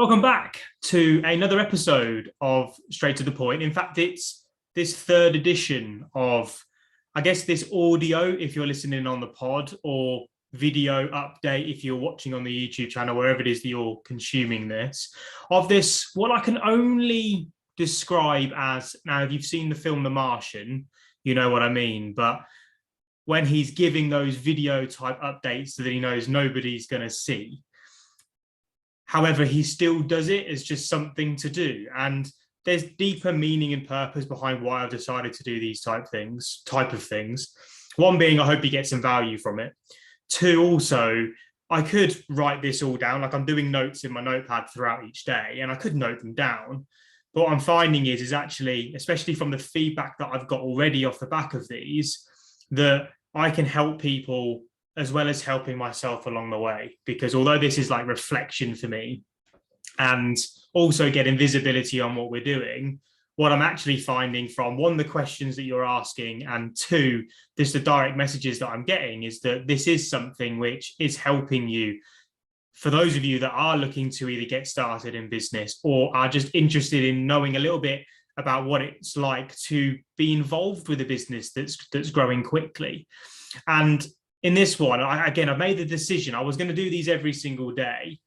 Welcome back to another episode of Straight to the Point. In fact, it's this third edition of, I guess, this audio if you're listening on the pod, or video update if you're watching on the YouTube channel, wherever it is that you're consuming this, of this, what I can only describe as, now, if you've seen the film The Martian, you know what I mean, but when he's giving those video type updates that he knows nobody's going to see. However, he still does it as just something to do. And there's deeper meaning and purpose behind why I've decided to do these type of things. One being, I hope you get some value from it. Two, also, I could write this all down, like I'm doing notes in my notepad throughout each day, and I could note them down. But what I'm finding is actually, especially from the feedback that I've got already off the back of these, that I can help people as well as helping myself along the way. Because although this is like reflection for me and also getting visibility on what we're doing, what I'm actually finding from, one, the questions that you're asking, and two, just the direct messages that I'm getting, is that this is something which is helping you. For those of you that are looking to either get started in business or are just interested in knowing a little bit about what it's like to be involved with a business that's growing quickly. And in this one, I've made the decision. I was going to do these every single day.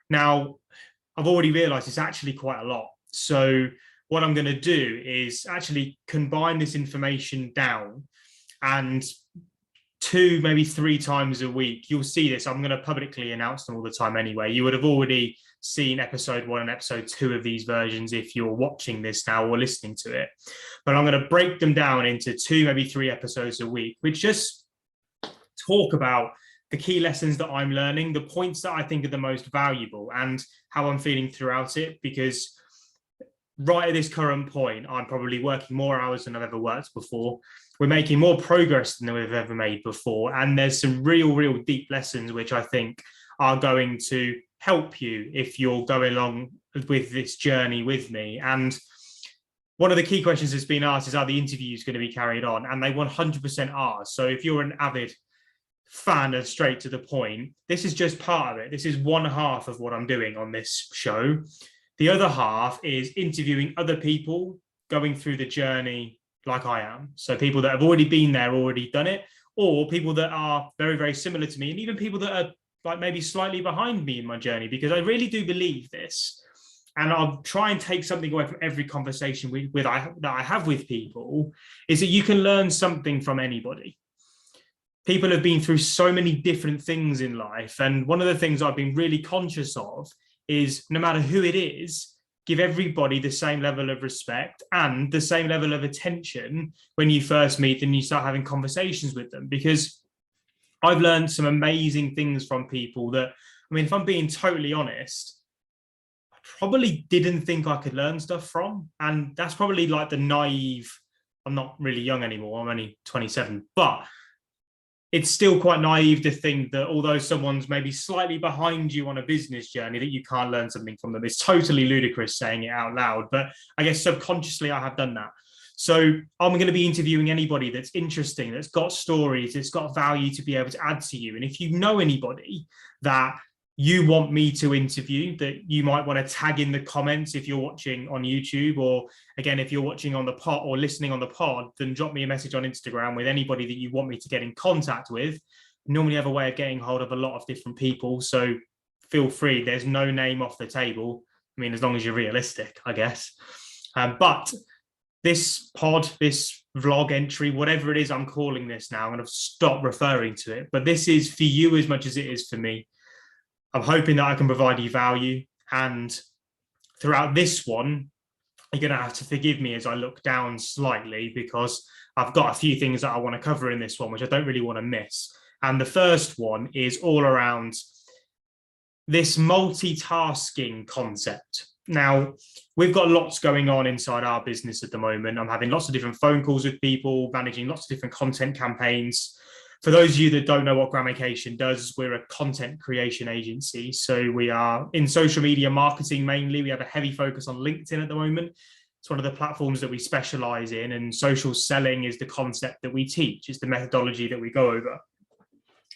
Now, I've already realized it's actually quite a lot. So what I'm going to do is actually combine this information down, and 2, maybe 3 times a week, you'll see this. I'm going to publicly announce them all the time anyway. You would have already seen episode 1 and episode 2 of these versions if you're watching this now or listening to it. But I'm going to break them down into 2, maybe 3 episodes a week, which just talk about the key lessons that I'm learning, the points that I think are the most valuable, and how I'm feeling throughout it. Because right at this current point, I'm probably working more hours than I've ever worked before. We're making more progress than we've ever made before. And there's some real deep lessons, which I think are going to help you if you're going along with this journey with me. And one of the key questions that's been asked is, are the interviews going to be carried on? And they 100% are. So if you're an avid fan of Straight to the Point, this is just part of it. This is one half of what I'm doing on this show. The other half is interviewing other people going through the journey like I am. So people that have already been there, already done it, or people that are very similar to me, and even people that are like maybe slightly behind me in my journey, because I really do believe this. And I'll try and take something away from every conversation that I have with people, is that you can learn something from anybody. People have been through so many different things in life. And one of the things I've been really conscious of is, no matter who it is, give everybody the same level of respect and the same level of attention when you first meet and you start having conversations with them. Because I've learned some amazing things from people that, I mean, if I'm being totally honest, I probably didn't think I could learn stuff from. And that's probably like the naive, I'm not really young anymore, I'm only 27, but it's still quite naive to think that although someone's maybe slightly behind you on a business journey, that you can't learn something from them. It's totally ludicrous saying it out loud, but I guess subconsciously I have done that. So I'm going to be interviewing anybody that's interesting, that's got stories, that's got value to be able to add to you. And if you know anybody that you want me to interview, that you might want to tag in the comments if you're watching on YouTube, or again, if you're watching on the pod or listening on the pod, then drop me a message on Instagram with anybody that you want me to get in contact with. I normally have a way of getting hold of a lot of different people, so feel free. There's no name off the table. I mean, as long as you're realistic, I guess. But this pod, this vlog entry, whatever it is I'm calling this now, I'm going to stop referring to it. But this is for you as much as it is for me. I'm hoping that I can provide you value. And throughout this one, you're going to have to forgive me as I look down slightly, because I've got a few things that I want to cover in this one, which I don't really want to miss. And the first one is all around this multitasking concept. Now, we've got lots going on inside our business at the moment. I'm having lots of different phone calls with people, managing lots of different content campaigns. For those of you that don't know what Grammication does, we're a content creation agency. So we are in social media marketing mainly. We have a heavy focus on LinkedIn at the moment. It's one of the platforms that we specialize in, and social selling is the concept that we teach. It's the methodology that we go over.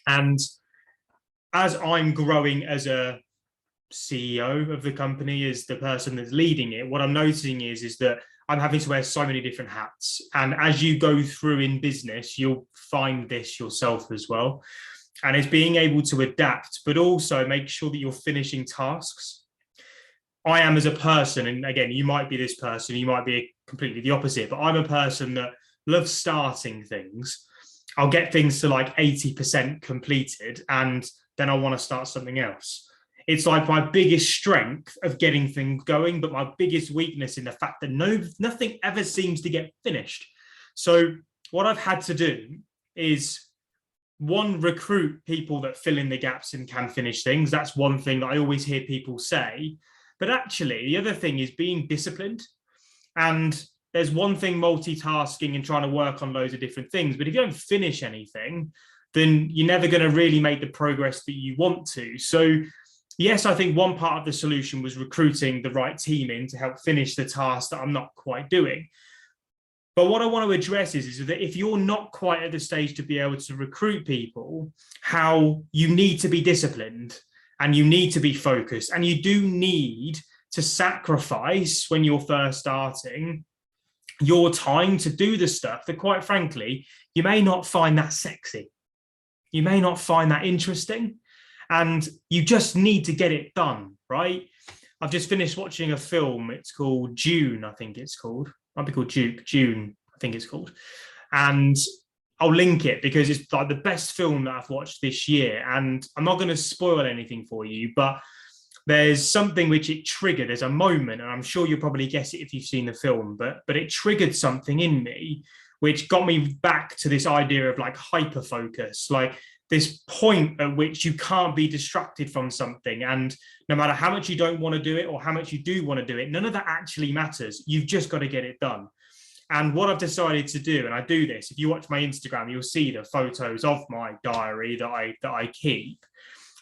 And as I'm growing as a CEO of the company, as the person that's leading it, what I'm noticing is that I'm having to wear so many different hats. And as you go through in business, you'll find this yourself as well. And it's being able to adapt, but also make sure that you're finishing tasks. I am as a person, and again, you might be this person, you might be completely the opposite, but I'm a person that loves starting things. I'll get things to like 80% completed, and then I want to start something else. It's like my biggest strength of getting things going, but my biggest weakness in the fact that nothing ever seems to get finished. So what I've had to do is, one, recruit people that fill in the gaps and can finish things. That's one thing that I always hear people say. But actually, the other thing is being disciplined. And there's one thing multitasking and trying to work on loads of different things. But if you don't finish anything, then you're never going to really make the progress that you want to. So yes, I think one part of the solution was recruiting the right team in to help finish the task that I'm not quite doing. But what I want to address is that if you're not quite at the stage to be able to recruit people, how you need to be disciplined and you need to be focused, and you do need to sacrifice, when you're first starting, your time to do the stuff that, quite frankly, you may not find that sexy. You may not find that interesting, and you just need to get it done, right? I've just finished watching a film. It's called June, I think it's called. Might be called June, I think it's called. And I'll link it because it's like the best film that I've watched this year. And I'm not going to spoil anything for you, but there's something which it triggered. There's a moment, and I'm sure you'll probably guess it if you've seen the film, but it triggered something in me, which got me back to this idea of like hyper focus, like this point at which you can't be distracted from something. And no matter how much you don't want to do it or how much you do want to do it, none of that actually matters. You've just got to get it done. And what I've decided to do, and I do this, if you watch my Instagram, you'll see the photos of my diary that I keep.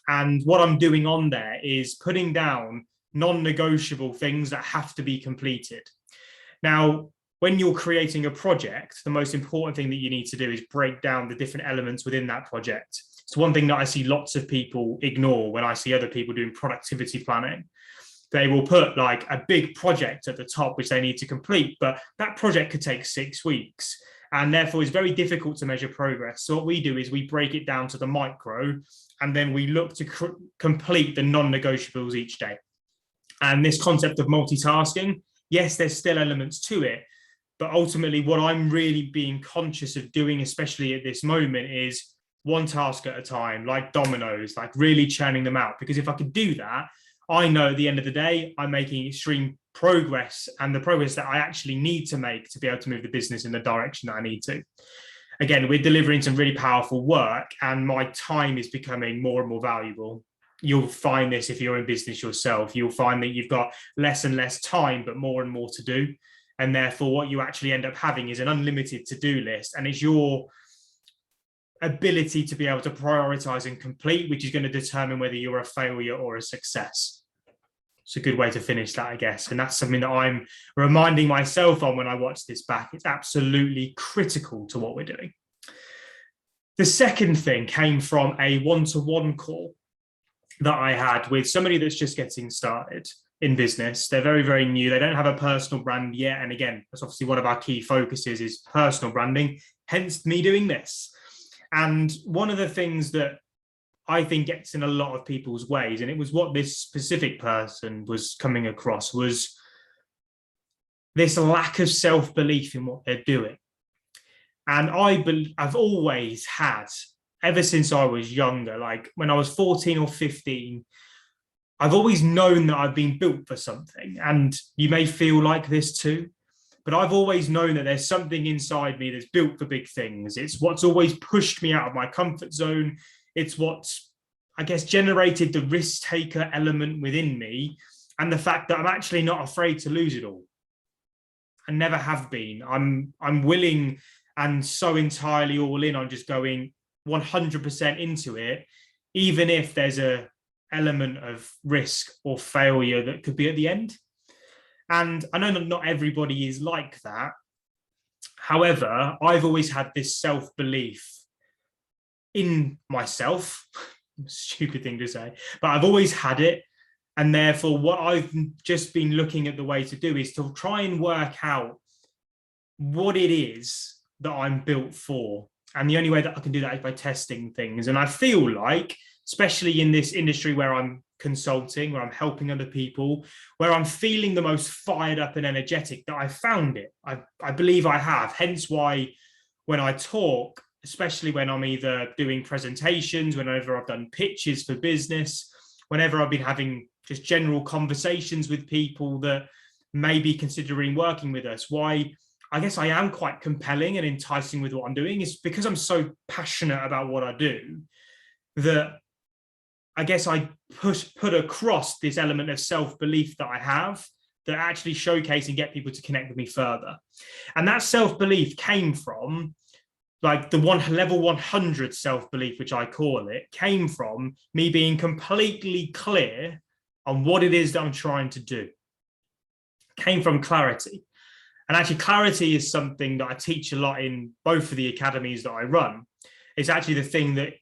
And what I'm doing on there is putting down non-negotiable things that have to be completed. Now, when you're creating a project, the most important thing that you need to do is break down the different elements within that project. It's one thing that I see lots of people ignore when I see other people doing productivity planning. They will put like a big project at the top, which they need to complete, but that project could take 6 weeks. And therefore it's very difficult to measure progress. So what we do is we break it down to the micro, and then we look to complete the non-negotiables each day. And this concept of multitasking, yes, there's still elements to it, but ultimately what I'm really being conscious of doing, especially at this moment, is one task at a time, like dominoes, like really churning them out. Because if I could do that, I know at the end of the day, I'm making extreme progress, and the progress that I actually need to make to be able to move the business in the direction that I need to. Again, we're delivering some really powerful work, and my time is becoming more and more valuable. You'll find this if you're in business yourself. You'll find that you've got less and less time, but more and more to do. And therefore, what you actually end up having is an unlimited to-do list, and it's your ability to be able to prioritize and complete, which is going to determine whether you're a failure or a success. It's a good way to finish that, I guess. And that's something that I'm reminding myself on when I watch this back. It's absolutely critical to what we're doing. The second thing came from a one-to-one call that I had with somebody that's just getting started in business. They're very, very new. They don't have a personal brand yet. And again, that's obviously one of our key focuses is personal branding, hence me doing this. And one of the things that I think gets in a lot of people's ways, and it was what this specific person was coming across, was this lack of self-belief in what they're doing. And I've always had, ever since I was younger, like when I was 14 or 15, I've always known that I've been built for something. And you may feel like this too, but I've always known that there's something inside me that's built for big things. It's what's always pushed me out of my comfort zone. It's what's, I guess, generated the risk taker element within me, and the fact that I'm actually not afraid to lose it all. I never have been. I'm willing and so entirely all in on just going 100% into it, even if there's a element of risk or failure that could be at the end. And I know that not everybody is like that. However, I've always had this self-belief in myself, stupid thing to say, but I've always had it. And therefore, what I've just been looking at the way to do is to try and work out what it is that I'm built for. And the only way that I can do that is by testing things. And I feel like, especially in this industry where I'm consulting, where I'm helping other people, where I'm feeling the most fired up and energetic, that I found it. I believe I have. Hence why when I talk, especially when I'm either doing presentations, whenever I've done pitches for business, whenever I've been having just general conversations with people that may be considering working with us, why I guess I am quite compelling and enticing with what I'm doing is because I'm so passionate about what I do, that I guess I put across this element of self-belief that I have, that actually showcase and get people to connect with me further. And that self-belief came from, like, the level 100 self-belief, which I call it, came from me being completely clear on what it is that I'm trying to do. It came from clarity. And actually, clarity is something that I teach a lot in both of the academies that I run. It's actually the thing that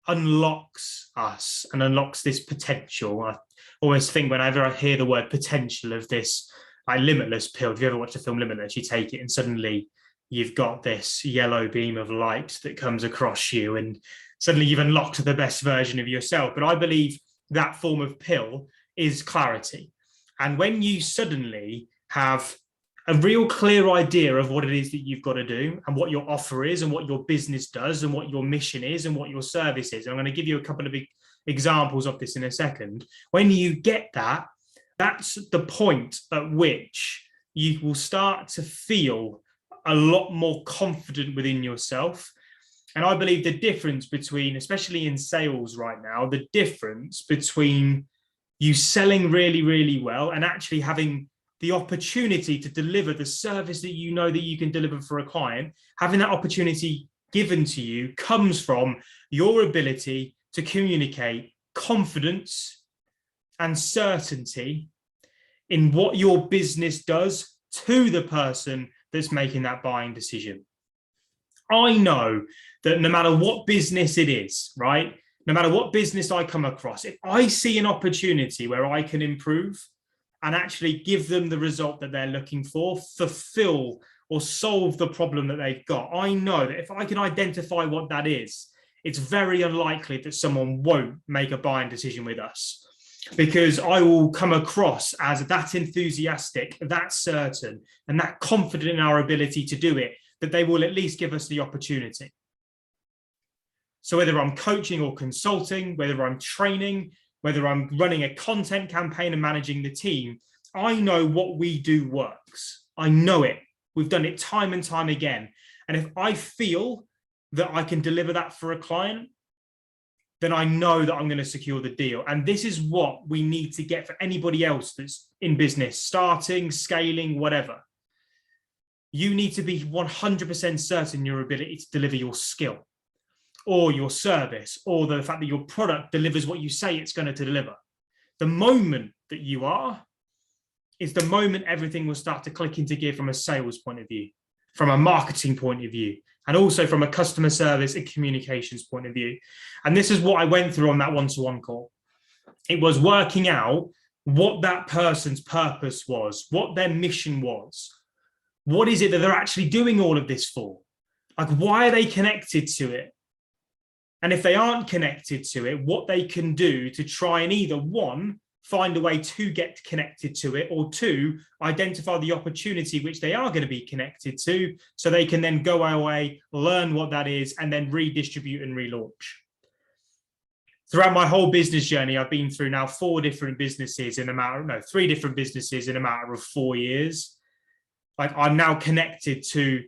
unlocks us and unlocks this potential. I always think whenever I hear the word potential of this, like, limitless pill. If you ever watched the film Limitless, you take it and suddenly you've got this yellow beam of light that comes across you and suddenly you've unlocked the best version of yourself. But I believe that form of pill is clarity. And when you suddenly have a real clear idea of what it is that you've got to do and what your offer is and what your business does and what your mission is and what your service is. I'm going to give you a couple of examples of this in a second. When you get that, that's the point at which you will start to feel a lot more confident within yourself. And I believe the difference between, especially in sales right now, the difference between you selling really, really well and actually having the opportunity to deliver the service that you know that you can deliver for a client, having that opportunity given to you comes from your ability to communicate confidence and certainty in what your business does to the person that's making that buying decision. I know that no matter what business it is, right? No matter what business I come across, if I see an opportunity where I can improve and actually give them the result that they're looking for, fulfill or solve the problem that they've got, I know that if I can identify what that is, it's very unlikely that someone won't make a buying decision with us, because I will come across as that enthusiastic, that certain, and that confident in our ability to do it, that they will at least give us the opportunity. So whether I'm coaching or consulting, whether I'm training, whether I'm running a content campaign and managing the team, I know what we do works. I know it. We've done it time and time again. And if I feel that I can deliver that for a client, then I know that I'm going to secure the deal. And this is what we need to get for anybody else that's in business, starting, scaling, whatever. You need to be 100% certain in your ability to deliver your skill or your service, or the fact that your product delivers what you say it's going to deliver. The moment that you are is the moment everything will start to click into gear from a sales point of view, from a marketing point of view, and also from a customer service and communications point of view. And this is what I went through on that one-to-one call. It was working out what that person's purpose was, what their mission was. What is it that they're actually doing all of this for? Like, why are they connected to it? And if they aren't connected to it, what they can do to try and either, one, find a way to get connected to it, or two, identify the opportunity which they are going to be connected to, so they can then go away, learn what that is, and then redistribute and relaunch. Throughout my whole business journey, I've been through now 3 different businesses in a matter of 4 years. Like, I'm now connected to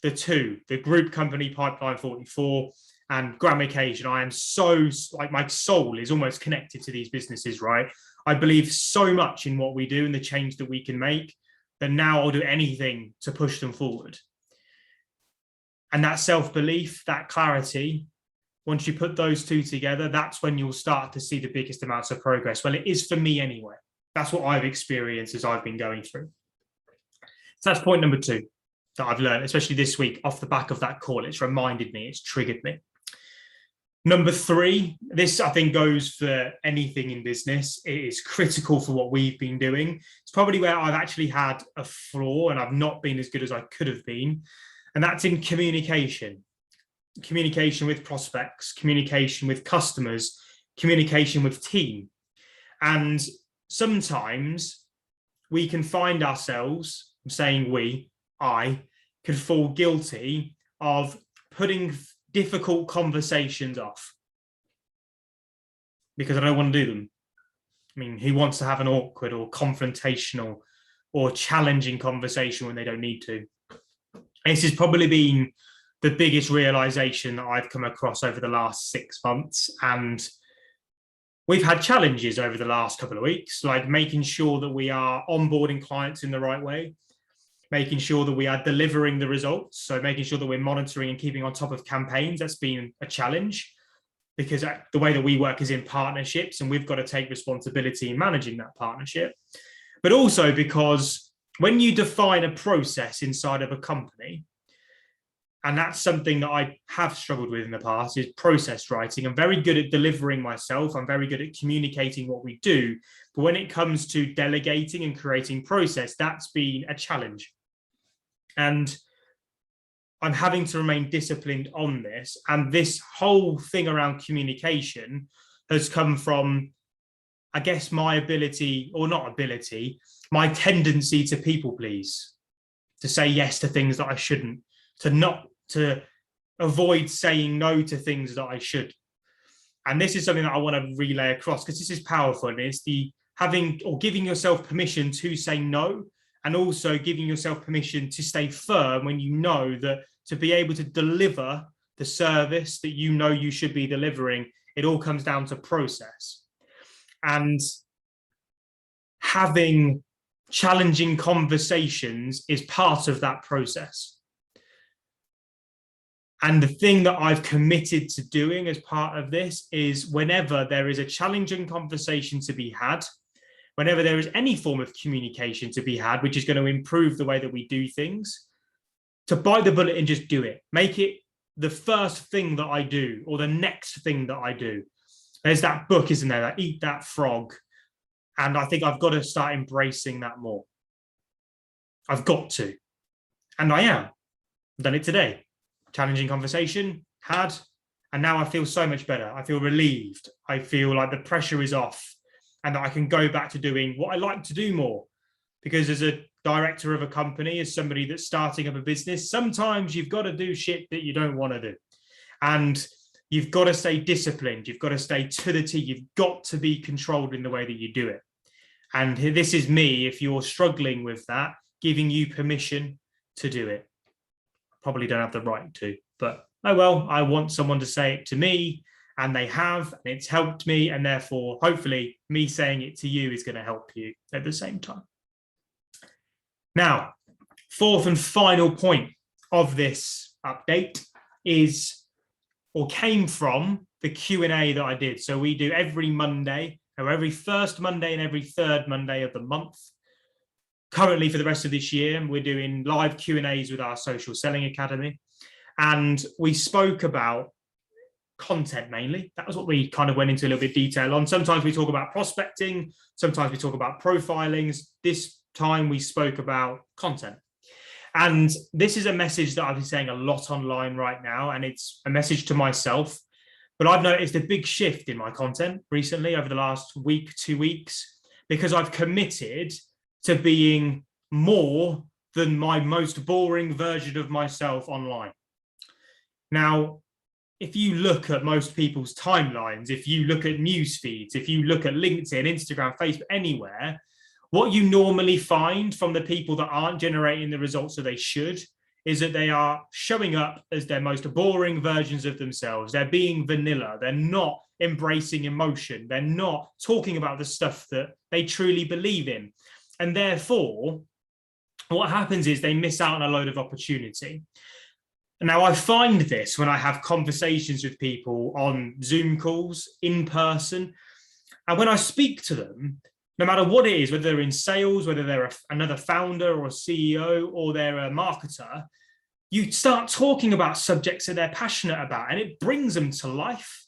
the group company P44 and Grammication. I am so, like, my soul is almost connected to these businesses, right? I believe so much in what we do and the change that we can make that now I'll do anything to push them forward. And that self-belief, that clarity, once you put those two together, that's when you'll start to see the biggest amounts of progress. Well, it is for me anyway. That's what I've experienced as I've been going through. So that's point number 2 that I've learned, especially this week off the back of that call. It's reminded me, it's triggered me. Number three, this I think goes for anything in business. It is critical for what we've been doing. It's probably where I've actually had a flaw and I've not been as good as I could have been. And that's in communication. Communication with prospects, communication with customers, communication with team. And sometimes we can find ourselves, I'm saying I could fall guilty of putting difficult conversations off because I don't want to do them. I mean, who wants to have an awkward or confrontational or challenging conversation when they don't need to? This has probably been the biggest realization that I've come across over the last 6 months. And we've had challenges over the last couple of weeks, like making sure that we are onboarding clients in the right way, making sure that we are delivering the results. So making sure that we're monitoring and keeping on top of campaigns. That's been a challenge because the way that we work is in partnerships and we've got to take responsibility in managing that partnership. But also because when you define a process inside of a company, and that's something that I have struggled with in the past, is process writing. I'm very good at delivering myself. I'm very good at communicating what we do. But when it comes to delegating and creating process, that's been a challenge. And I'm having to remain disciplined on this. And this whole thing around communication has come from, I guess, my ability, or not ability, my tendency to people please, to say yes to things that I shouldn't, to avoid saying no to things that I should. And this is something that I want to relay across because this is powerful. And it's the having or giving yourself permission to say no, and also giving yourself permission to stay firm when you know that to be able to deliver the service that you know you should be delivering, it all comes down to process. And having challenging conversations is part of that process. And the thing that I've committed to doing as part of this is whenever there is a challenging conversation to be had, whenever there is any form of communication to be had, which is going to improve the way that we do things, to bite the bullet and just do it. Make it the first thing that I do or the next thing that I do. There's that book, isn't there, that Eat That Frog. And I think I've got to start embracing that more. I've got to. And I am. I've done it today. Challenging conversation, had, and now I feel so much better. I feel relieved. I feel like the pressure is off and that I can go back to doing what I like to do more. Because as a director of a company, as somebody that's starting up a business, sometimes you've got to do shit that you don't want to do. And you've got to stay disciplined. You've got to stay to the T. You've got to be controlled in the way that you do it. And this is me, if you're struggling with that, giving you permission to do it. Probably don't have the right to, but oh well, I want someone to say it to me, and they have, and it's helped me, and therefore hopefully me saying it to you is going to help you at the same time. Now, fourth and final point of this update is, or came from, the Q&A that I did. So we do every Monday, or every first Monday and every third Monday of the month. Currently, for the rest of this year, we're doing live Q&As with our Social Selling Academy. And we spoke about content mainly. That was what we kind of went into a little bit of detail on. Sometimes we talk about prospecting. Sometimes we talk about profiling. This time we spoke about content. And this is a message that I've been saying a lot online right now. And it's a message to myself. But I've noticed a big shift in my content recently over the last week, 2 weeks, because I've committed to being more than my most boring version of myself online. Now, if you look at most people's timelines, if you look at news feeds, if you look at LinkedIn, Instagram, Facebook, anywhere, what you normally find from the people that aren't generating the results that they should is that they are showing up as their most boring versions of themselves. They're being vanilla. They're not embracing emotion. They're not talking about the stuff that they truly believe in. And therefore, what happens is they miss out on a load of opportunity. Now, I find this when I have conversations with people on Zoom calls, in person, and when I speak to them, no matter what it is, whether they're in sales, whether they're another founder or a CEO, or they're a marketer, you start talking about subjects that they're passionate about, and it brings them to life.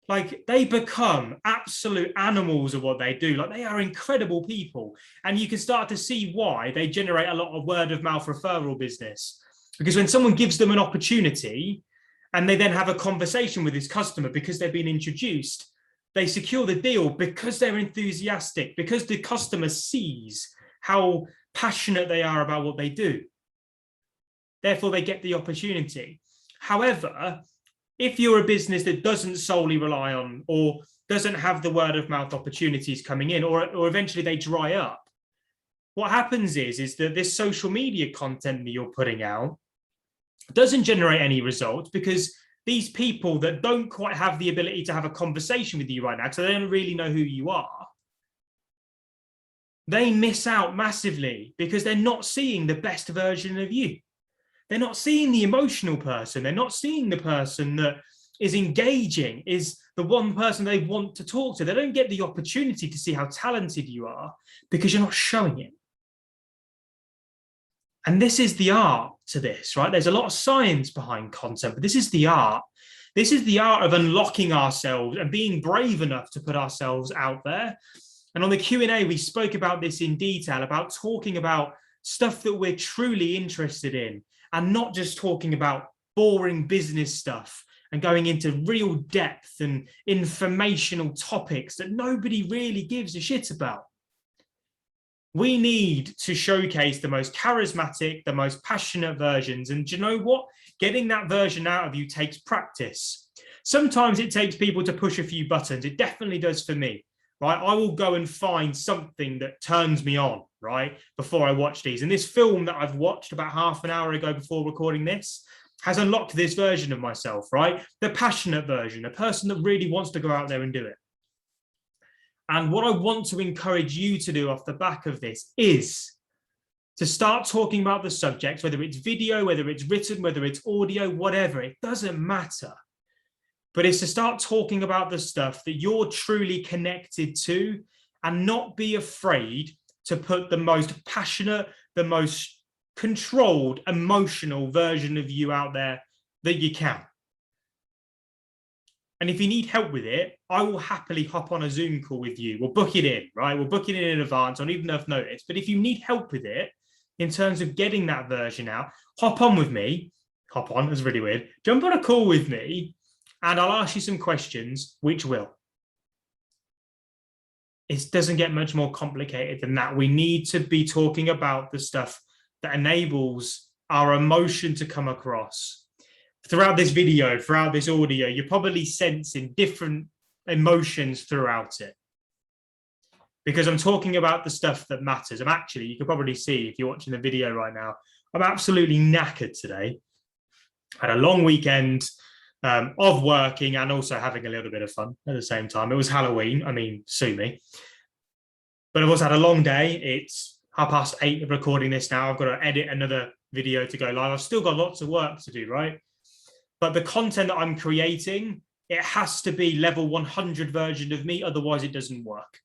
Like, they become absolute animals of what they do. Like, they are incredible people. And you can start to see why they generate a lot of word of mouth referral business. Because when someone gives them an opportunity and they then have a conversation with this customer because they've been introduced, they secure the deal because they're enthusiastic, because the customer sees how passionate they are about what they do. Therefore, they get the opportunity. However, if you're a business that doesn't solely rely on or doesn't have the word of mouth opportunities coming in, or eventually they dry up, what happens is that this social media content that you're putting out doesn't generate any results, because these people that don't quite have the ability to have a conversation with you right now, because they don't really know who you are, they miss out massively because they're not seeing the best version of you. They're not seeing the emotional person. They're not seeing the person that is engaging, is the one person they want to talk to. They don't get the opportunity to see how talented you are because you're not showing it. And this is the art to this, right? There's a lot of science behind content, but this is the art. This is the art of unlocking ourselves and being brave enough to put ourselves out there. And on the Q&A, we spoke about this in detail, about talking about stuff that we're truly interested in, and not just talking about boring business stuff and going into real depth and informational topics that nobody really gives a shit about. We need to showcase the most charismatic, the most passionate versions. And do you know what? Getting that version out of you takes practice. Sometimes it takes people to push a few buttons. It definitely does for me, right? I will go and find something that turns me on, right, before I watch these. And this film that I've watched about half an hour ago before recording this has unlocked this version of myself, right? The passionate version, a person that really wants to go out there and do it. And what I want to encourage you to do off the back of this is to start talking about the subjects, whether it's video, whether it's written, whether it's audio, whatever, it doesn't matter. But it's to start talking about the stuff that you're truly connected to, and not be afraid to put the most passionate, the most controlled, emotional version of you out there that you can. And if you need help with it, I will happily hop on a Zoom call with you. We'll book it in, right? We'll book it in advance on even enough notice. But if you need help with it, in terms of getting that version out, hop on with me. Hop on, that's really weird. Jump on a call with me and I'll ask you some questions, which will. It doesn't get much more complicated than that. We need to be talking about the stuff that enables our emotion to come across. Throughout this video, throughout this audio, you're probably sensing different emotions throughout it, because I'm talking about the stuff that matters. I'm actually, you can probably see if you're watching the video right now, I'm absolutely knackered today. I had a long weekend of working and also having a little bit of fun at the same time. It was Halloween. I mean, sue me. But I've also had a long day. It's 8:30 of recording this now. I've got to edit another video to go live. I've still got lots of work to do, right? But the content that I'm creating, it has to be level 100 version of me. Otherwise, it doesn't work.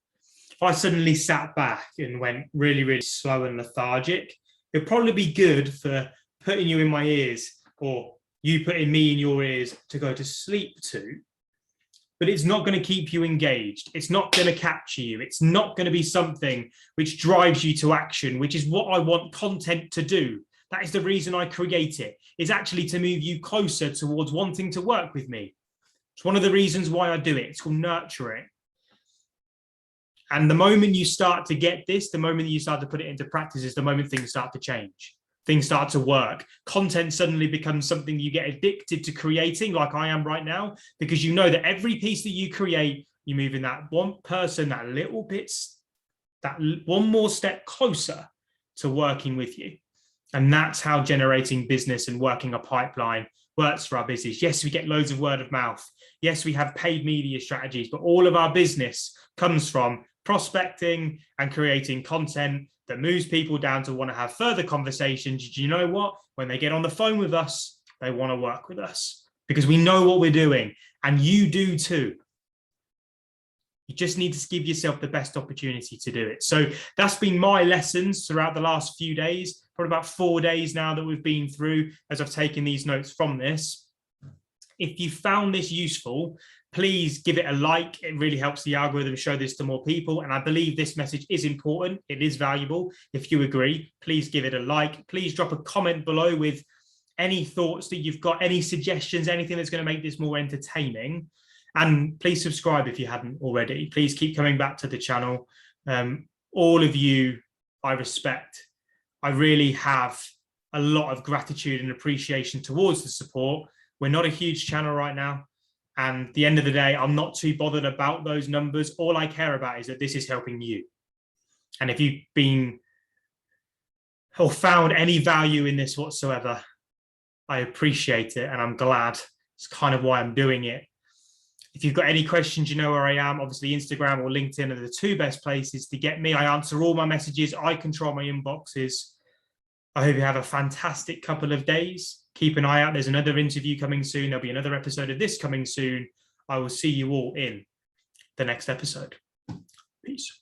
If I suddenly sat back and went really, really slow and lethargic, it'd probably be good for putting you in my ears, or you putting me in your ears to go to sleep to. But it's not going to keep you engaged. It's not going to capture you. It's not going to be something which drives you to action, which is what I want content to do. That is the reason I create it, is actually to move you closer towards wanting to work with me. It's one of the reasons why I do it. It's called nurturing. And the moment you start to get this, the moment that you start to put it into practice, is the moment things start to change. Things start to work. Content suddenly becomes something you get addicted to creating, like I am right now, because you know that every piece that you create, you move in that one person, that little bit, that one more step closer to working with you. And that's how generating business and working a pipeline works for our business. Yes, we get loads of word of mouth. Yes, we have paid media strategies, but all of our business comes from prospecting and creating content that moves people down to want to have further conversations. Do you know what? When they get on the phone with us, they want to work with us because we know what we're doing, and you do too. You just need to give yourself the best opportunity to do it. So that's been my lessons throughout the last few days, probably about 4 days now that we've been through as I've taken these notes from this. If you found this useful, Please give it a like. It really helps the algorithm show this to more people. And I believe this message is important. It is valuable. If you agree, please give it a like. Please drop a comment below with any thoughts that you've got, any suggestions, anything that's going to make this more entertaining. And please subscribe if you hadn't already. Please keep coming back to the channel. All of you, I respect. I really have a lot of gratitude and appreciation towards the support. We're not a huge channel right now. And at the end of the day, I'm not too bothered about those numbers. All I care about is that this is helping you. And if you've been or found any value in this whatsoever, I appreciate it. And I'm glad. It's kind of why I'm doing it. If you've got any questions, you know where I am. Obviously, Instagram or LinkedIn are the two best places to get me. I answer all my messages. I control my inboxes. I hope you have a fantastic couple of days. Keep an eye out. There's another interview coming soon. There'll be another episode of this coming soon. I will see you all in the next episode. Peace.